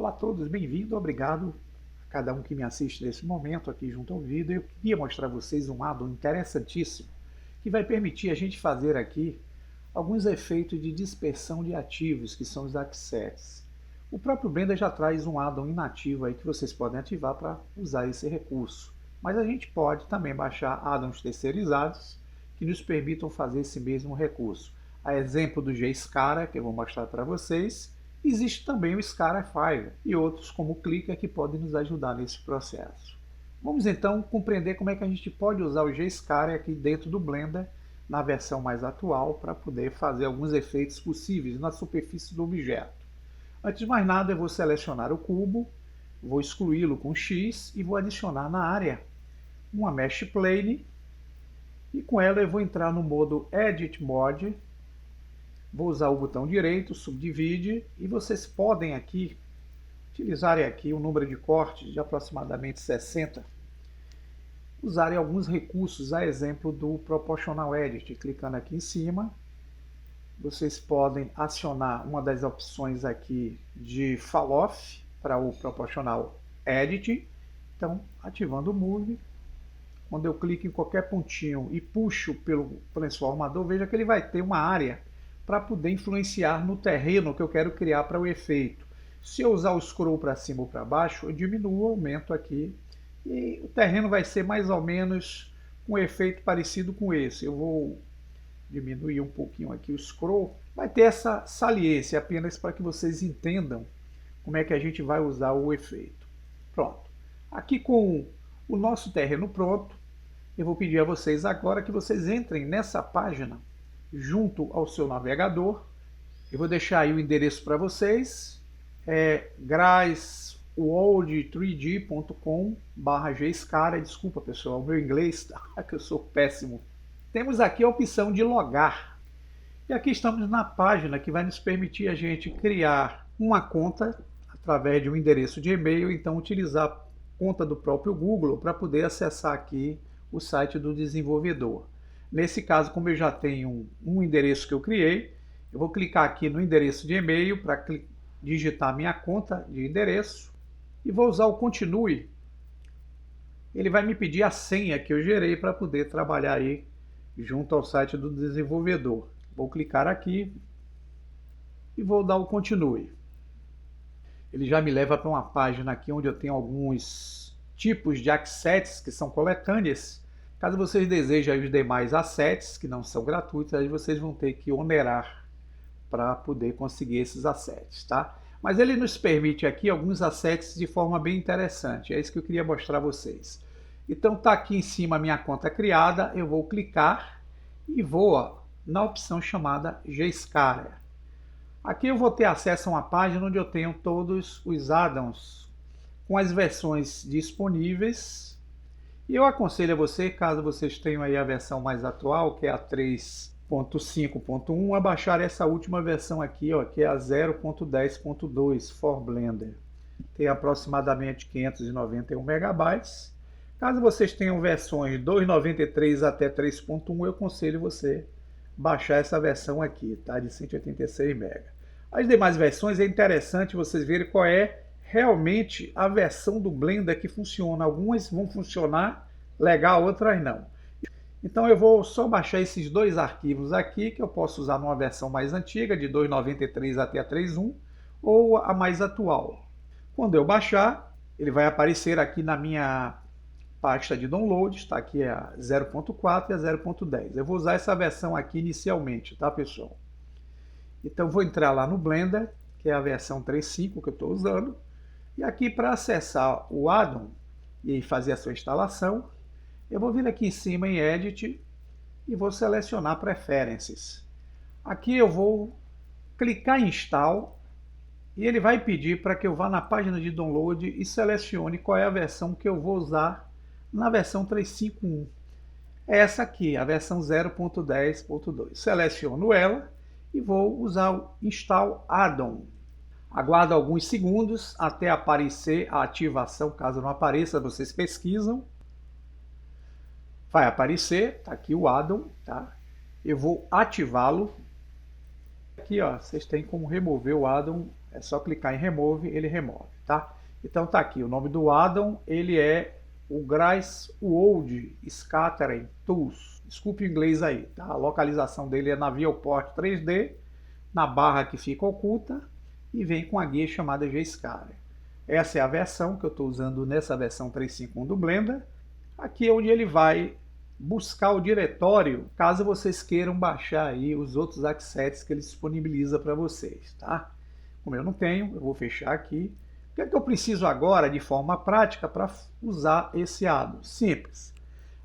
Olá a todos, bem-vindo, obrigado a cada um que me assiste nesse momento aqui junto ao vídeo. Eu queria mostrar a vocês um addon interessantíssimo que vai permitir a gente fazer aqui alguns efeitos de dispersão de ativos, que são os assets. O próprio Blender já traz um addon inativo aí que vocês podem ativar para usar esse recurso. Mas a gente pode também baixar addons terceirizados que nos permitam fazer esse mesmo recurso. A exemplo do G-Scara, que eu vou mostrar para vocês, existe também o Scarify e outros como o Clicker que podem nos ajudar nesse processo. Vamos então compreender como é que a gente pode usar o G-Scara aqui dentro do Blender na versão mais atual para poder fazer alguns efeitos possíveis na superfície do objeto. Antes de mais nada, eu vou selecionar o cubo, vou excluí-lo com X e vou adicionar na área uma Mesh Plane e com ela eu vou entrar no modo Edit Mode. Vou usar o botão direito, subdivide, e vocês podem aqui utilizarem aqui um número de cortes de aproximadamente 60. Usarem alguns recursos, a exemplo do Proportional Edit. Clicando aqui em cima, vocês podem acionar uma das opções aqui de Fall Off para o Proportional Edit. Então, ativando o Move, quando eu clico em qualquer pontinho e puxo pelo transformador, veja que ele vai ter uma área para poder influenciar no terreno que eu quero criar para o efeito. Se eu usar o scroll para cima ou para baixo, eu diminuo, aumento aqui, e o terreno vai ser mais ou menos um efeito parecido com esse. Eu vou diminuir um pouquinho aqui o scroll, vai ter essa saliência apenas para que vocês entendam como é que a gente vai usar o efeito. Pronto. Aqui com o nosso terreno pronto, eu vou pedir a vocês agora que vocês entrem nessa página junto ao seu navegador. Eu vou deixar aí o endereço para vocês, graceworld3d.com/gscara. Desculpa pessoal, o meu inglês tá, que eu sou péssimo. Temos aqui a opção de logar. E aqui estamos na página que vai nos permitir a gente criar uma conta através de um endereço de e-mail, então utilizar a conta do próprio Google para poder acessar aqui o site do desenvolvedor. Nesse caso, como eu já tenho um endereço que eu criei, eu vou clicar aqui no endereço de e-mail para digitar minha conta de endereço e vou usar o Continue. Ele vai me pedir a senha que eu gerei para poder trabalhar aí junto ao site do desenvolvedor. Vou clicar aqui e vou dar o Continue. Ele já me leva para uma página aqui onde eu tenho alguns tipos de assets que são coletâneas. Caso vocês desejem os demais assets, que não são gratuitos, aí vocês vão ter que onerar para poder conseguir esses assets, tá? Mas ele nos permite aqui alguns assets de forma bem interessante, é isso que eu queria mostrar a vocês. Então tá aqui em cima a minha conta criada, eu vou clicar e vou na opção chamada G-Scara. Aqui eu vou ter acesso a uma página onde eu tenho todos os addons com as versões disponíveis. E eu aconselho a você, caso vocês tenham aí a versão mais atual, que é a 3.5.1, a baixar essa última versão aqui, ó, que é a 0.10.2 for Blender. Tem aproximadamente 591 megabytes. Caso vocês tenham versões 2.93 até 3.1, eu aconselho você baixar essa versão aqui, tá, de 186 MB. As demais versões é interessante vocês verem qual é realmente a versão do Blender que funciona. Algumas vão funcionar legal, outras não. Então eu vou só baixar esses dois arquivos aqui, que eu posso usar numa versão mais antiga, de 2.93 até a 3.1, ou a mais atual. Quando eu baixar, ele vai aparecer aqui na minha pasta de downloads, tá? Aqui é a 0.4 e a 0.10. Eu vou usar essa versão aqui inicialmente, tá pessoal? Então vou entrar lá no Blender, que é a versão 3.5 que eu estou usando. E aqui para acessar o addon e fazer a sua instalação, eu vou vir aqui em cima em Edit e vou selecionar Preferences. Aqui eu vou clicar em Install e ele vai pedir para que eu vá na página de download e selecione qual é a versão que eu vou usar na versão 3.5.1. É essa aqui, a versão 0.10.2. Seleciono ela e vou usar o Install Addon. Aguardo alguns segundos até aparecer a ativação. Caso não apareça, vocês pesquisam. Vai aparecer, está aqui o addon, tá? Eu vou ativá-lo. Aqui, ó, vocês têm como remover o addon É só clicar em Remove, ele remove, tá? Então tá aqui, o nome do addon, ele é o Greifswald Scattering Tools. Desculpe o inglês aí, tá? A localização dele é na Viewport 3D, na barra que fica oculta, e vem com a guia chamada G-Scatter. Essa é a versão que eu estou usando nessa versão 3.5.1 do Blender. Aqui é onde ele vai buscar o diretório, caso vocês queiram baixar aí os outros assets que ele disponibiliza para vocês, tá? Como eu não tenho, eu vou fechar aqui. O que é que eu preciso agora, de forma prática, para usar esse addon? Simples.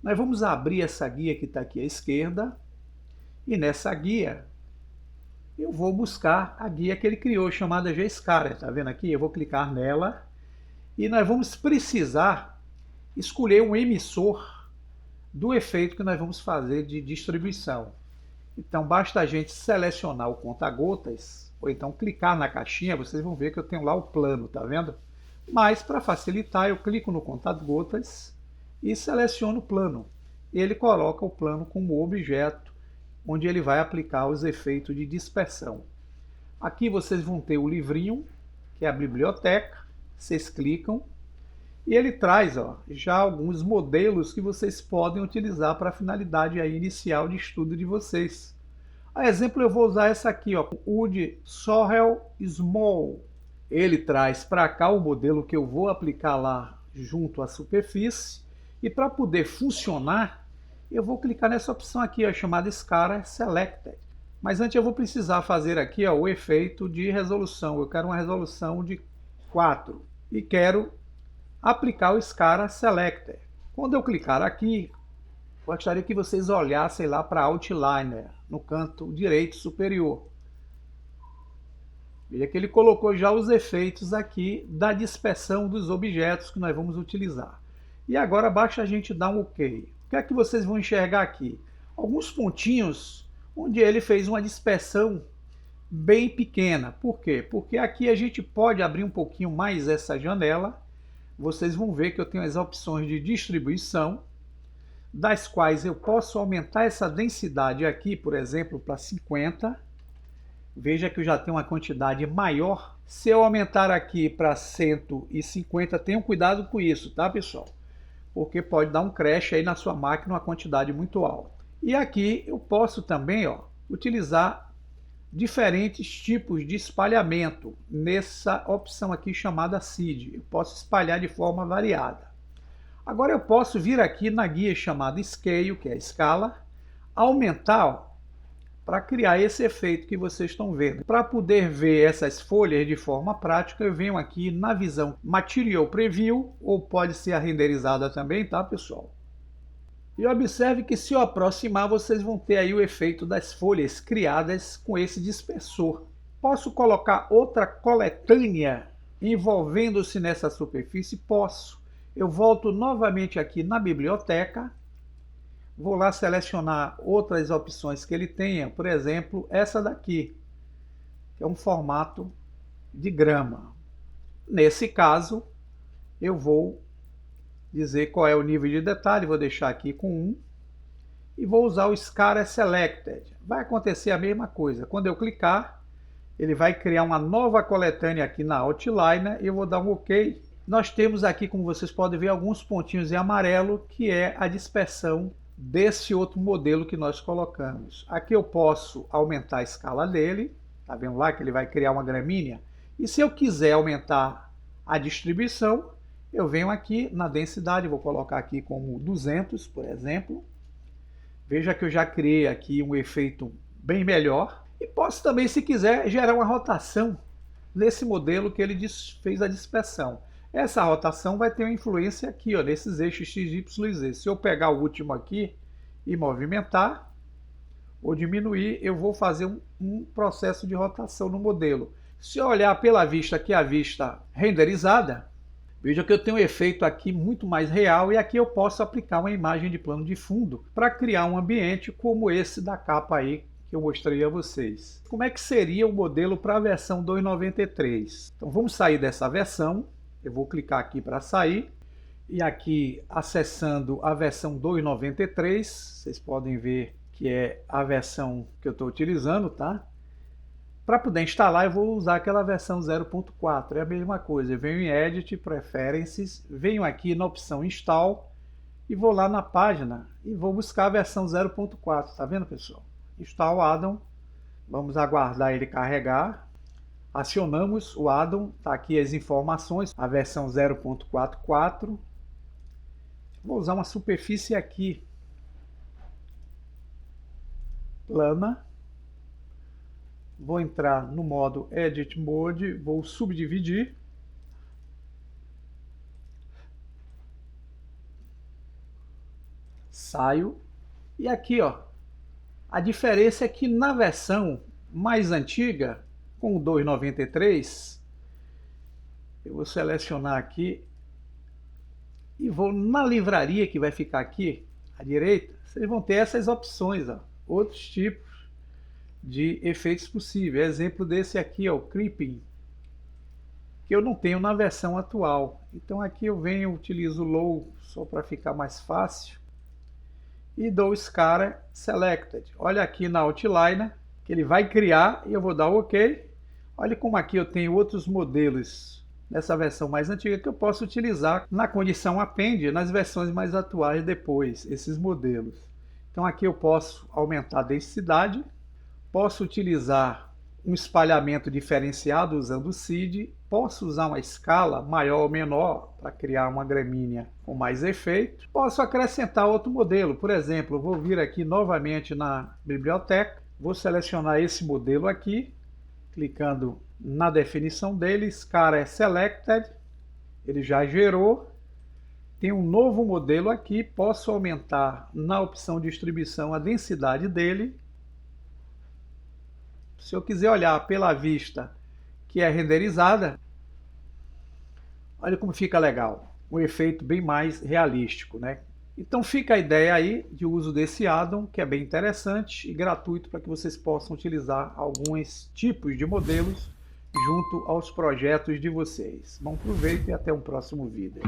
Nós vamos abrir essa guia que está aqui à esquerda, e nessa guia eu vou buscar a guia que ele criou, chamada G-Scatter. Tá vendo aqui? Eu vou clicar nela, e nós vamos precisar escolher um emissor do efeito que nós vamos fazer de distribuição. Então basta a gente selecionar o conta-gotas, ou então clicar na caixinha, vocês vão ver que eu tenho lá o plano, tá vendo? Mas para facilitar, eu clico no conta-gotas e seleciono o plano. Ele coloca o plano como objeto, onde ele vai aplicar os efeitos de dispersão. Aqui vocês vão ter o livrinho, que é a biblioteca, vocês clicam, e ele traz já alguns modelos que vocês podem utilizar para a finalidade aí inicial de estudo de vocês. A exemplo, eu vou usar essa aqui, Wood Sorrel Small. Ele traz para cá o modelo que eu vou aplicar lá junto à superfície. E para poder funcionar, eu vou clicar nessa opção aqui, chamada Scatter Selected. Mas antes eu vou precisar fazer aqui o efeito de resolução. Eu quero uma resolução de 4 e quero aplicar o Scatter Selector. Quando eu clicar aqui, gostaria que vocês olhassem lá para Outliner, no canto direito superior. Veja que ele colocou já os efeitos aqui da dispersão dos objetos que nós vamos utilizar. E agora basta a gente dar um OK. O que é que vocês vão enxergar aqui? Alguns pontinhos onde ele fez uma dispersão bem pequena. Por quê? Porque aqui a gente pode abrir um pouquinho mais essa janela. Vocês vão ver que eu tenho as opções de distribuição, das quais eu posso aumentar essa densidade aqui, por exemplo, para 50. Veja que eu já tenho uma quantidade maior. Se eu aumentar aqui para 150, tenham cuidado com isso, tá, pessoal? Porque pode dar um crash aí na sua máquina, uma quantidade muito alta. E aqui eu posso também utilizar diferentes tipos de espalhamento nessa opção aqui chamada Seed. Eu posso espalhar de forma variada. Agora eu posso vir aqui na guia chamada Scale, que é a escala, aumentar para criar esse efeito que vocês estão vendo. Para poder ver essas folhas de forma prática, eu venho aqui na visão Material Preview, ou pode ser a renderizada também, tá, pessoal? E observe que se eu aproximar, vocês vão ter aí o efeito das folhas criadas com esse dispersor. Posso colocar outra coletânea envolvendo-se nessa superfície? Posso. Eu volto novamente aqui na biblioteca, vou lá selecionar outras opções que ele tenha, por exemplo, essa daqui, que é um formato de grama. Nesse caso, eu vou dizer qual é o nível de detalhe, vou deixar aqui com 1 e vou usar o Scatter Selected. Vai acontecer a mesma coisa. Quando eu clicar, ele vai criar uma nova coletânea aqui na Outliner e eu vou dar um OK. Nós temos aqui, como vocês podem ver, alguns pontinhos em amarelo, que é a dispersão desse outro modelo que nós colocamos. Aqui eu posso aumentar a escala dele, tá vendo lá que ele vai criar uma gramínea? E se eu quiser aumentar a distribuição, eu venho aqui na densidade, vou colocar aqui como 200, por exemplo. Veja que eu já criei aqui um efeito bem melhor. E posso também, se quiser, gerar uma rotação nesse modelo que ele fez a dispersão. Essa rotação vai ter uma influência aqui, nesses eixos X, Y e Z. Se eu pegar o último aqui e movimentar ou diminuir, eu vou fazer um processo de rotação no modelo. Se eu olhar pela vista aqui, a vista renderizada, veja que eu tenho um efeito aqui muito mais real e aqui eu posso aplicar uma imagem de plano de fundo para criar um ambiente como esse da capa aí que eu mostrei a vocês. Como é que seria o modelo para a versão 2.93? Então vamos sair dessa versão, eu vou clicar aqui para sair e aqui acessando a versão 2.93, vocês podem ver que é a versão que eu estou utilizando, tá? Para poder instalar, eu vou usar aquela versão 0.4. É a mesma coisa. Eu venho em Edit, Preferences, venho aqui na opção Install e vou lá na página e vou buscar a versão 0.4. Tá vendo, pessoal? Install addon. Vamos aguardar ele carregar. Acionamos o addon. Tá aqui as informações. A versão 0.44. Vou usar uma superfície aqui plana. Vou entrar no modo Edit Mode, vou subdividir. Saio. E aqui, ó, a diferença é que na versão mais antiga, com o 2.93, eu vou selecionar aqui e vou na livraria que vai ficar aqui à direita. Vocês vão ter essas opções, ó, outros tipos de efeitos possíveis. Exemplo desse aqui, ó, o Creeping, que eu não tenho na versão atual. Então aqui eu venho, utilizo o Low só para ficar mais fácil e dou Scatter Selected. Olha aqui na Outliner que ele vai criar e eu vou dar OK. Olha como aqui eu tenho outros modelos nessa versão mais antiga que eu posso utilizar na condição Append nas versões mais atuais depois, esses modelos. Então aqui eu posso aumentar a densidade. Posso utilizar um espalhamento diferenciado usando o seed. Posso usar uma escala maior ou menor para criar uma gramínea com mais efeito. Posso acrescentar outro modelo. Por exemplo, eu vou vir aqui novamente na biblioteca. Vou selecionar esse modelo aqui, clicando na definição dele. Scatter Selected. Ele já gerou. Tem um novo modelo aqui. Posso aumentar na opção distribuição a densidade dele. Se eu quiser olhar pela vista que é renderizada, olha como fica legal. Um efeito bem mais realístico, né? Então fica a ideia aí de uso desse addon, que é bem interessante e gratuito para que vocês possam utilizar alguns tipos de modelos junto aos projetos de vocês. Bom proveito e até um próximo vídeo.